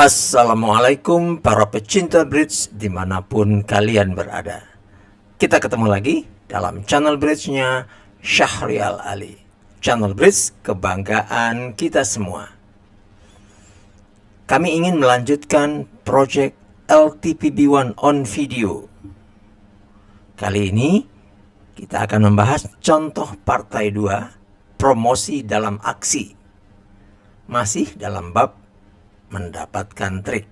Assalamualaikum para pecinta bridge dimanapun kalian berada. Kita ketemu lagi dalam channel bridge-nya Syahrial Ali. Channel bridge kebanggaan kita semua. Kami ingin melanjutkan project LTPB1 on video. Kali ini kita akan membahas contoh partai 2 promosi dalam aksi. Masih dalam bab mendapatkan trik.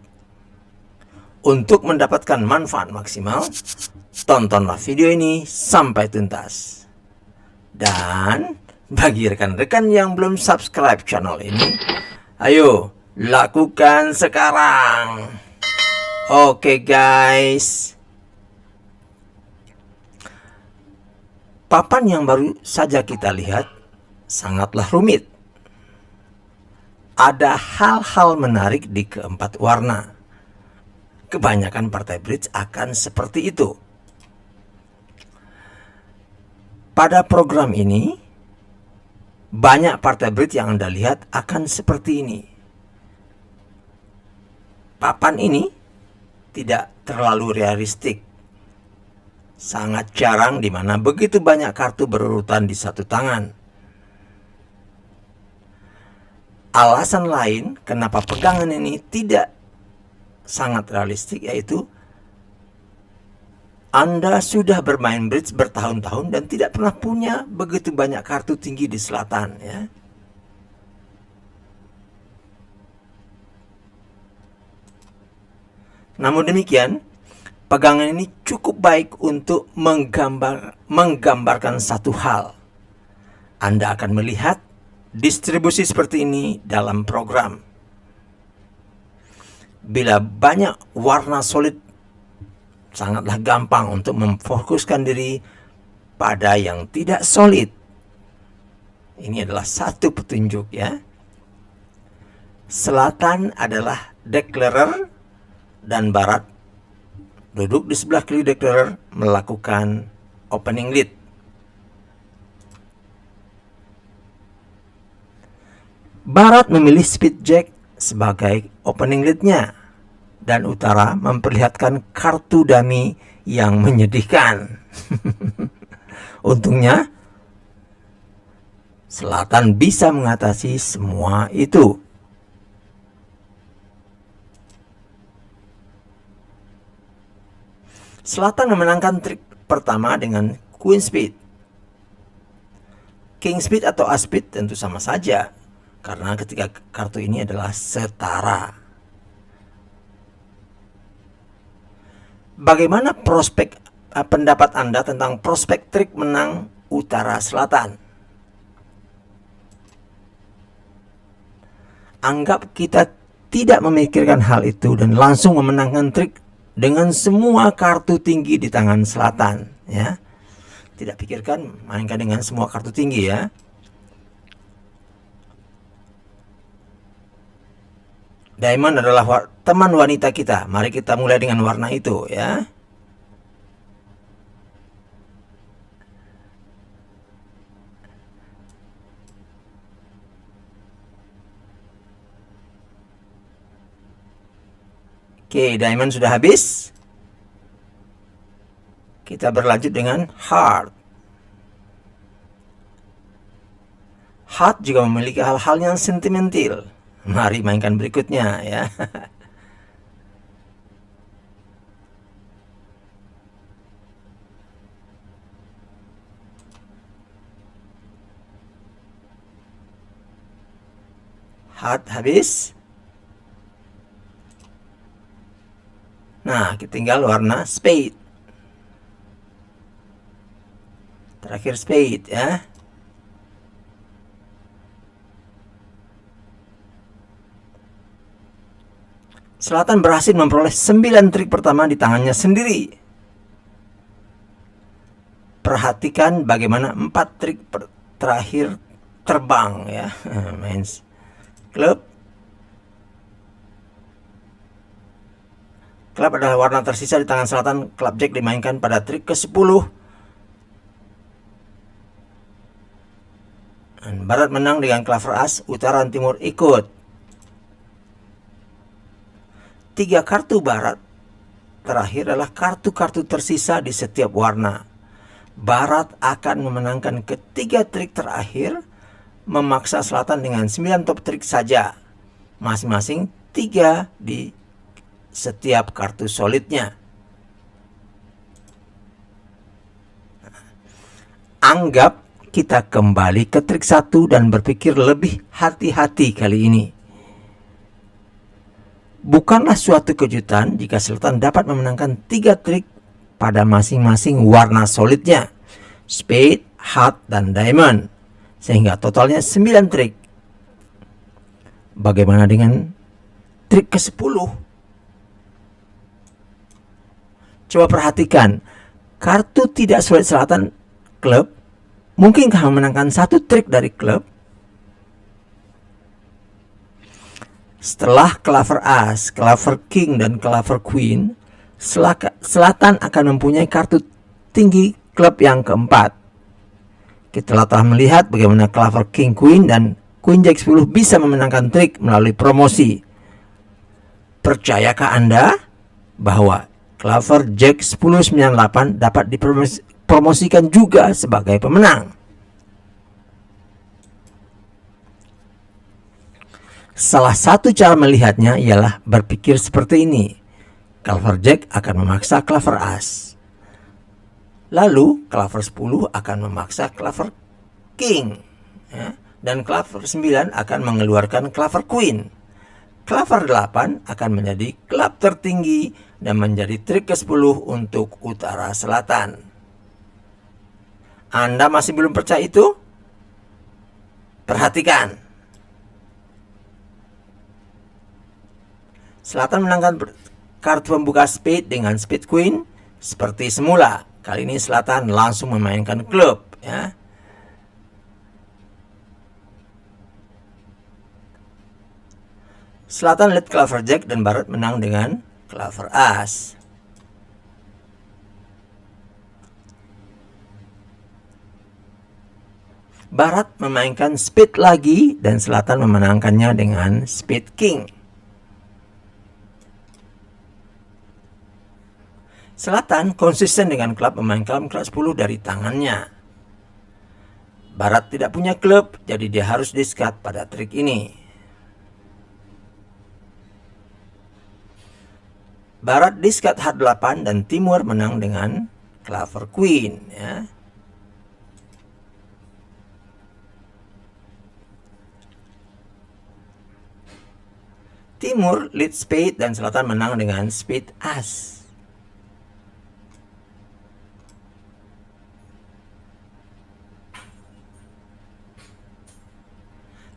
Untuk mendapatkan manfaat maksimal, tontonlah video ini sampai tuntas. Dan bagi rekan-rekan yang belum subscribe channel ini, ayo lakukan sekarang. Oke guys. Papan yang baru saja kita lihat sangatlah rumit. Ada hal-hal menarik di keempat warna. Kebanyakan partai bridge akan seperti itu. Pada program ini, banyak partai bridge yang Anda lihat akan seperti ini. Papan ini tidak terlalu realistik. Sangat jarang di mana begitu banyak kartu berurutan di satu tangan. Alasan lain kenapa pegangan ini tidak sangat realistik yaitu Anda sudah bermain bridge bertahun-tahun dan tidak pernah punya begitu banyak kartu tinggi di selatan, ya. Namun demikian, pegangan ini cukup baik untuk menggambarkan satu hal. Anda akan melihat distribusi seperti ini dalam program. Bila banyak warna solid, sangatlah gampang untuk memfokuskan diri pada yang tidak solid. Ini adalah satu petunjuk, ya. Selatan adalah declarer dan barat duduk di sebelah kiri declarer melakukan opening lead. Barat memilih speed jack sebagai opening lead-nya dan utara memperlihatkan kartu dummy yang menyedihkan. Untungnya selatan bisa mengatasi semua itu. Selatan memenangkan trik pertama dengan queen speed. King speed atau as speed tentu sama saja, karena ketiga kartu ini adalah setara. Bagaimana pendapat Anda tentang prospek trik menang utara selatan? Anggap kita tidak memikirkan hal itu dan langsung memenangkan trik dengan semua kartu tinggi di tangan selatan, ya. Tidak pikirkan, mainkan dengan semua kartu tinggi, ya. Diamond adalah teman wanita kita. Mari kita mulai dengan warna itu, ya. Oke, diamond sudah habis. Kita berlanjut dengan heart. Heart juga memiliki hal-hal yang sentimental. Mari mainkan berikutnya, ya. Heart habis. Nah, kita tinggal warna spade. Terakhir spade, ya. Selatan berhasil memperoleh 9 trik pertama di tangannya sendiri. Perhatikan bagaimana 4 trik terakhir terbang, ya. Main klub. Klub adalah warna tersisa di tangan selatan. Klub jack dimainkan pada trik ke-10. Barat menang dengan klaver as, utara dan timur ikut. 3 kartu barat terakhir adalah kartu-kartu tersisa di setiap warna. Barat akan memenangkan ketiga trik terakhir, memaksa selatan dengan 9 top trik saja, masing-masing 3 di setiap kartu solidnya. Anggap kita kembali ke trik 1 dan berpikir lebih hati-hati kali ini. Bukanlah suatu kejutan jika selatan dapat memenangkan 3 trik pada masing-masing warna solidnya, spade, heart, dan diamond, sehingga totalnya 9 trik. Bagaimana dengan trik ke-10? Coba perhatikan, kartu tidak solid selatan klub, mungkinkah memenangkan 1 trik dari klub? Setelah klaver as, klaver king, dan klaver queen, selatan akan mempunyai kartu tinggi klub yang keempat. Kita telah melihat bagaimana klaver king queen dan queen jack 10 bisa memenangkan trik melalui promosi. Percayakah Anda bahwa klaver jack 10 98 dapat dipromosikan juga sebagai pemenang? Salah satu cara melihatnya ialah berpikir seperti ini. Klaver jack akan memaksa klaver as. Lalu klaver 10 akan memaksa klaver king. Dan klaver 9 akan mengeluarkan klaver queen. Klaver 8 akan menjadi klub tertinggi dan menjadi trik ke-10 untuk utara selatan. Anda masih belum percaya itu? Perhatikan. Selatan menangkan kartu pembuka spade dengan spade queen seperti semula. Kali ini selatan langsung memainkan klub, ya. Selatan lead klaver jack dan barat menang dengan klaver as. Barat memainkan spade lagi dan selatan memenangkannya dengan spade king. Selatan konsisten dengan klub memainkan klub 10 dari tangannya. Barat tidak punya klub, jadi dia harus discard pada trik ini. Barat discard heart 8 dan Timur menang dengan klaver queen, ya. Timur lead spade dan selatan menang dengan spade as.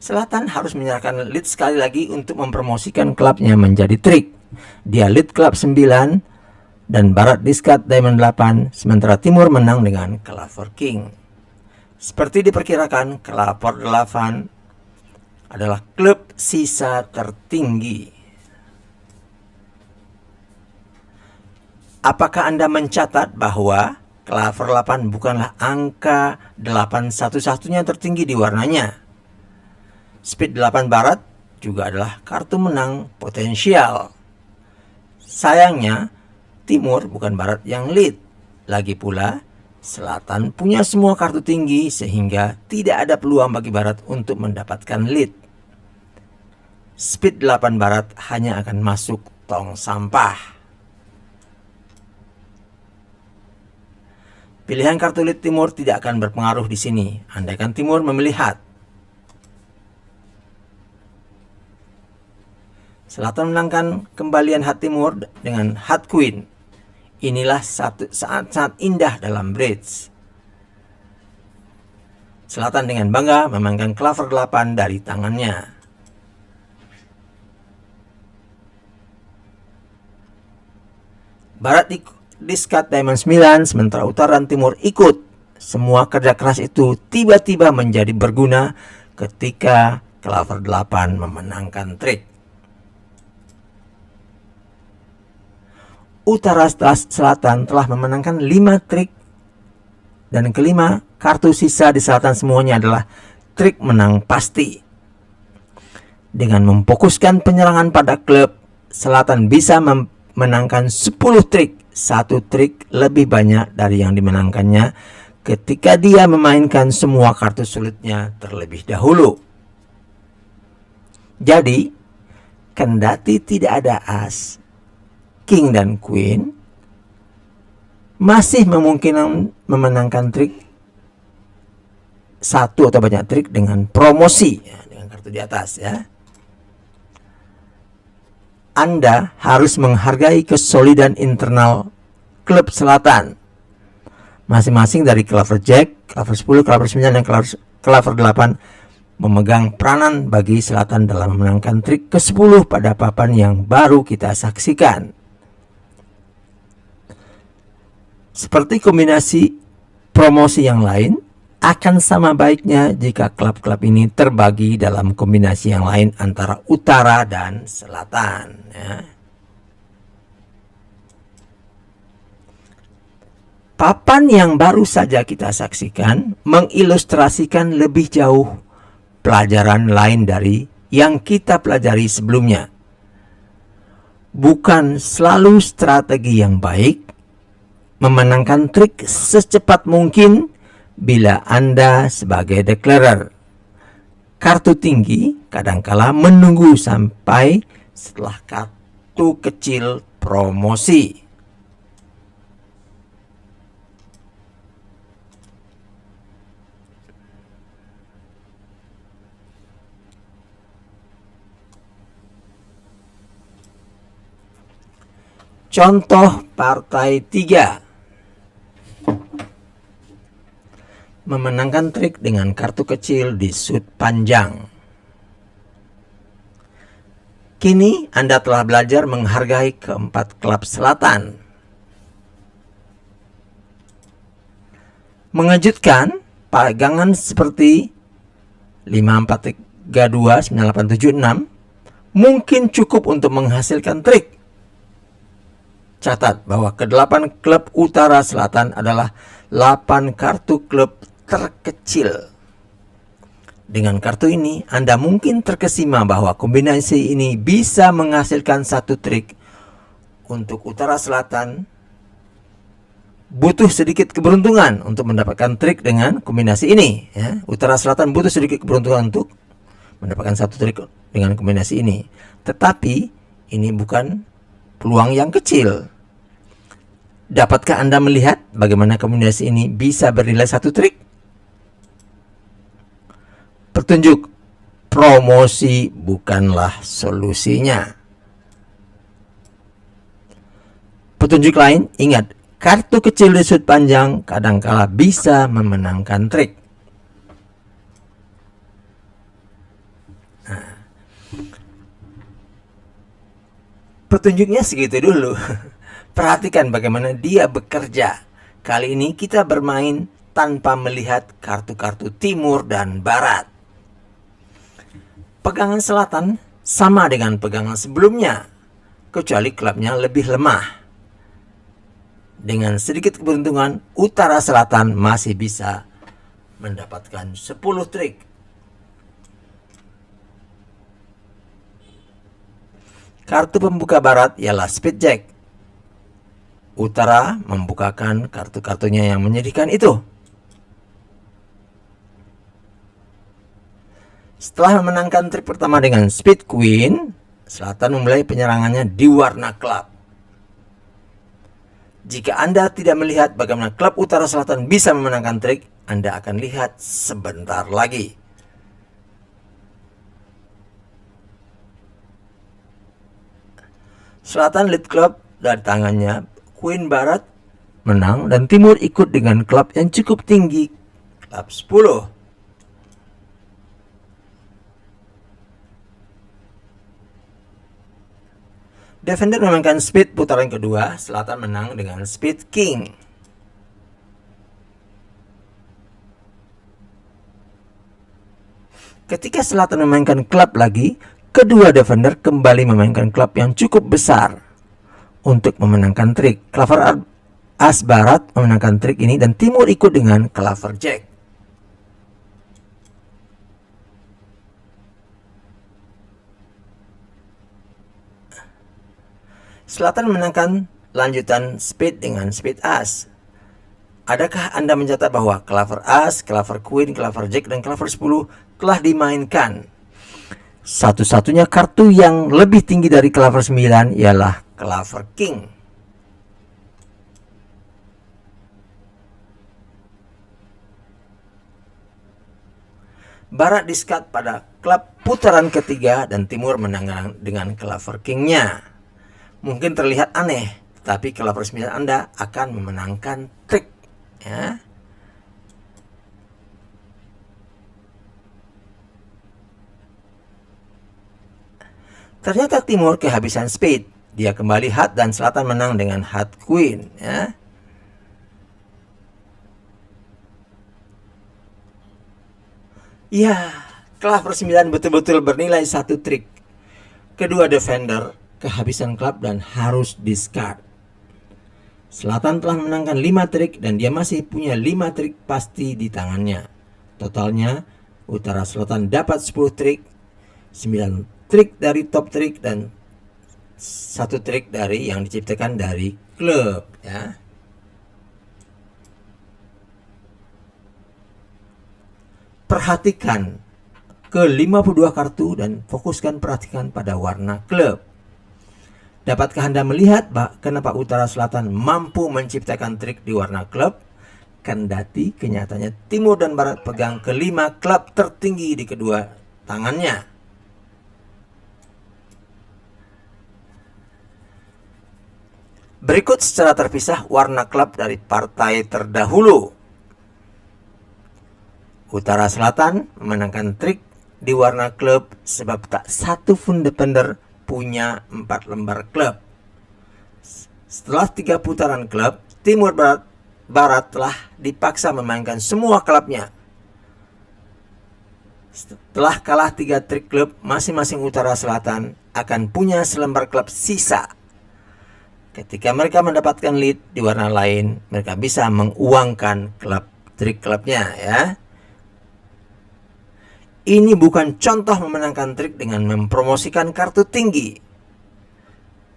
Selatan harus menyerahkan lead sekali lagi untuk mempromosikan klubnya menjadi trik. Dia lead klub 9 dan barat discard diamond 8, sementara Timur menang dengan klaver king. Seperti diperkirakan, klaver 8 adalah klub sisa tertinggi. Apakah Anda mencatat bahwa klaver 8 bukanlah angka 8 satu-satunya tertinggi di warnanya? Spade 8 barat juga adalah kartu menang potensial. Sayangnya, Timur bukan barat yang lead. Lagi pula, selatan punya semua kartu tinggi sehingga tidak ada peluang bagi barat untuk mendapatkan lead. Spade 8 barat hanya akan masuk tong sampah. Pilihan kartu lead Timur tidak akan berpengaruh di sini, andaikan Timur memilih heart. Selatan menangkan kembalian heart Timur dengan heart queen. Inilah satu saat sangat indah dalam bridge. Selatan dengan bangga memainkan klaver 8 dari tangannya. Barat discard diamond 9, sementara utara dan timur ikut. Semua kerja keras itu tiba-tiba menjadi berguna ketika klaver 8 memenangkan trik. Utara selatan telah memenangkan 5 trik dan kelima kartu sisa di selatan semuanya adalah trik menang pasti. Dengan memfokuskan penyerangan pada klub, selatan bisa memenangkan 10 trik. Satu trik lebih banyak dari yang dimenangkannya ketika dia memainkan semua kartu sulitnya terlebih dahulu. Jadi, kendati tidak ada as, king dan queen, masih memungkinkan memenangkan trik satu atau banyak trik dengan promosi, ya, dengan kartu di atas, ya. Anda harus menghargai kesolidan internal klub selatan masing-masing dari clever jack, clever 10, clever 9, dan clever 8 memegang peranan bagi selatan dalam memenangkan trik ke-10 pada papan yang baru kita saksikan. Seperti kombinasi promosi yang lain, akan sama baiknya jika klub-klub ini terbagi dalam kombinasi yang lain antara utara dan selatan, ya. Papan yang baru saja kita saksikan mengilustrasikan lebih jauh pelajaran lain dari yang kita pelajari sebelumnya. Bukan selalu strategi yang baik memenangkan trik secepat mungkin bila Anda sebagai declarer kartu tinggi kadangkala menunggu sampai setelah kartu kecil promosi. Contoh partai 3. Memenangkan trik dengan kartu kecil di sud panjang. Kini Anda telah belajar menghargai keempat klub selatan. Mengejutkan, pegangan seperti 5432, 9876 mungkin cukup untuk menghasilkan trik. Catat bahwa ke-8 klub utara selatan adalah 8 kartu klub terkecil. Dengan kartu ini, Anda mungkin terkesima bahwa kombinasi ini bisa menghasilkan satu trik. Untuk utara selatan, butuh sedikit keberuntungan untuk mendapatkan trik dengan kombinasi ini, ya. Utara selatan butuh sedikit keberuntungan untuk mendapatkan satu trik dengan kombinasi ini. Tetapi, ini bukan peluang yang kecil. Dapatkah Anda melihat bagaimana kombinasi ini bisa bernilai satu trik? Petunjuk, promosi bukanlah solusinya. Petunjuk lain, ingat, kartu kecil di sud panjang kadangkala bisa memenangkan trik. Nah, petunjuknya segitu dulu. Perhatikan bagaimana dia bekerja. Kali ini kita bermain tanpa melihat kartu-kartu timur dan barat. Pegangan selatan sama dengan pegangan sebelumnya, kecuali klubnya lebih lemah. Dengan sedikit keberuntungan, utara selatan masih bisa mendapatkan 10 trik. Kartu pembuka barat ialah speed jack. Utara membukakan kartu-kartunya yang menyedihkan itu. Setelah memenangkan trik pertama dengan speed queen, selatan memulai penyerangannya di warna klub. Jika Anda tidak melihat bagaimana klub utara selatan bisa memenangkan trik, Anda akan lihat sebentar lagi. Selatan lead klub dari tangannya, queen barat menang dan timur ikut dengan klub yang cukup tinggi, klub 10. Defender memainkan speed putaran kedua, selatan menang dengan speed king. Ketika selatan memainkan klub lagi, kedua defender kembali memainkan klub yang cukup besar untuk memenangkan trik. Clever as barat memenangkan trik ini dan timur ikut dengan clever jack. Selatan memenangkan lanjutan spade dengan spade as. Adakah Anda mencatat bahwa klaver as, klaver queen, klaver jack, dan klaver 10 telah dimainkan? Satu-satunya kartu yang lebih tinggi dari klaver 9 ialah klaver king. Barat discard pada klub putaran ketiga dan Timur menang dengan klaver kingnya. Mungkin terlihat aneh, tapi klaver 9 Anda akan memenangkan trik. Ya. Ternyata Timur kehabisan spade. Dia kembali hat dan Selatan menang dengan hat queen. Ya. Ya, klaver 9 betul-betul bernilai satu trik. Kedua defender kehabisan klub dan harus discard. Selatan telah menangkan 5 trik dan dia masih punya 5 trik pasti di tangannya. Totalnya, Utara Selatan dapat 10 trik, 9 trik dari top trik dan 1 trik dari yang diciptakan dari klub. Ya. Perhatikan ke 52 kartu dan fokuskan perhatikan pada warna klub. Dapatkah Anda melihat kenapa Utara Selatan mampu menciptakan trik di warna klub? Kendati kenyataannya Timur dan Barat pegang kelima klub tertinggi di kedua tangannya. Berikut secara terpisah warna klub dari partai terdahulu. Utara Selatan memenangkan trik di warna klub sebab tak satu pun defender punya 4 lembar klub. Setelah 3 putaran klub, Timur Barat telah dipaksa memainkan semua klubnya. Setelah kalah 3 trik klub, masing-masing Utara Selatan akan punya selembar klub sisa. Ketika mereka mendapatkan lead di warna lain, mereka bisa menguangkan trik klubnya, ya. Ini bukan contoh memenangkan trik dengan mempromosikan kartu tinggi.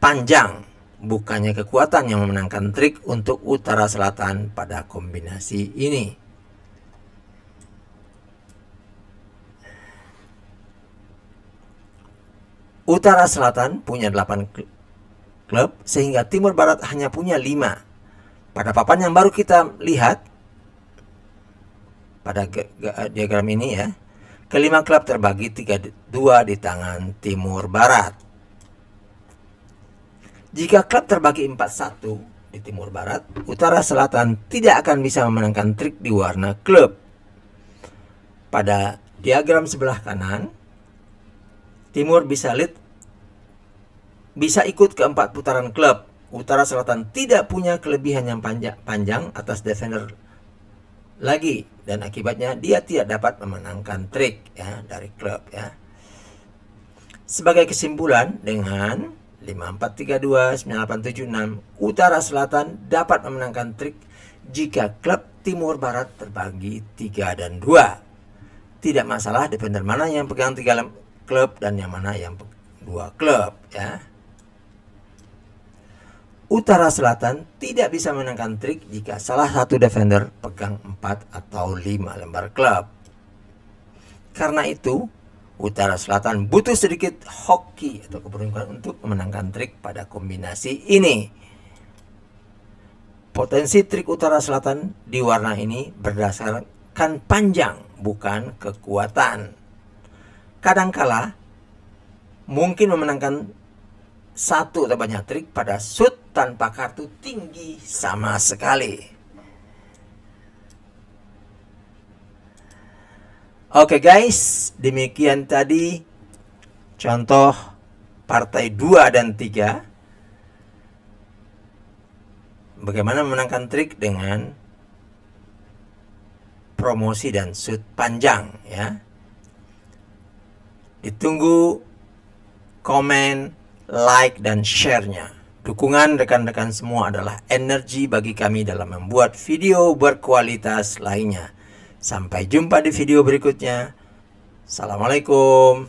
Panjang, bukannya kekuatan yang memenangkan trik untuk Utara Selatan pada kombinasi ini. Utara Selatan punya 8 klub, sehingga Timur Barat hanya punya 5. Pada papan yang baru kita lihat, pada diagram ini ya, kelima klub terbagi 3-2 di tangan Timur Barat. Jika klub terbagi 4-1 di Timur Barat, Utara Selatan tidak akan bisa memenangkan trik di warna klub. Pada diagram sebelah kanan, Timur bisa ikut ke 4 putaran klub. Utara Selatan tidak punya kelebihan yang panjang atas defender lagi, dan akibatnya dia tidak dapat memenangkan trik ya dari klub ya. Sebagai kesimpulan, dengan 5-4-3-2, 9-8-7-6, Utara Selatan dapat memenangkan trik jika klub Timur Barat terbagi 3 dan 2. Tidak masalah defender mana yang pegang 3 klub dan yang mana yang 2 klub ya. Utara Selatan tidak bisa menangkan trik jika salah satu defender pegang 4 atau 5 lembar klub. Karena itu, Utara Selatan butuh sedikit hoki atau keberuntungan untuk memenangkan trik pada kombinasi ini. Potensi trik Utara Selatan di warna ini berdasarkan panjang, bukan kekuatan. Kadangkala mungkin memenangkan satu atau banyak trik pada shoot tanpa kartu tinggi sama sekali. Oke guys, demikian tadi contoh partai 2 dan 3. Bagaimana memenangkan trik dengan promosi dan shoot panjang ya. Ditunggu komen, like, dan share-nya. Dukungan rekan-rekan semua adalah energi bagi kami dalam membuat video berkualitas lainnya. Sampai jumpa di video berikutnya. Assalamualaikum.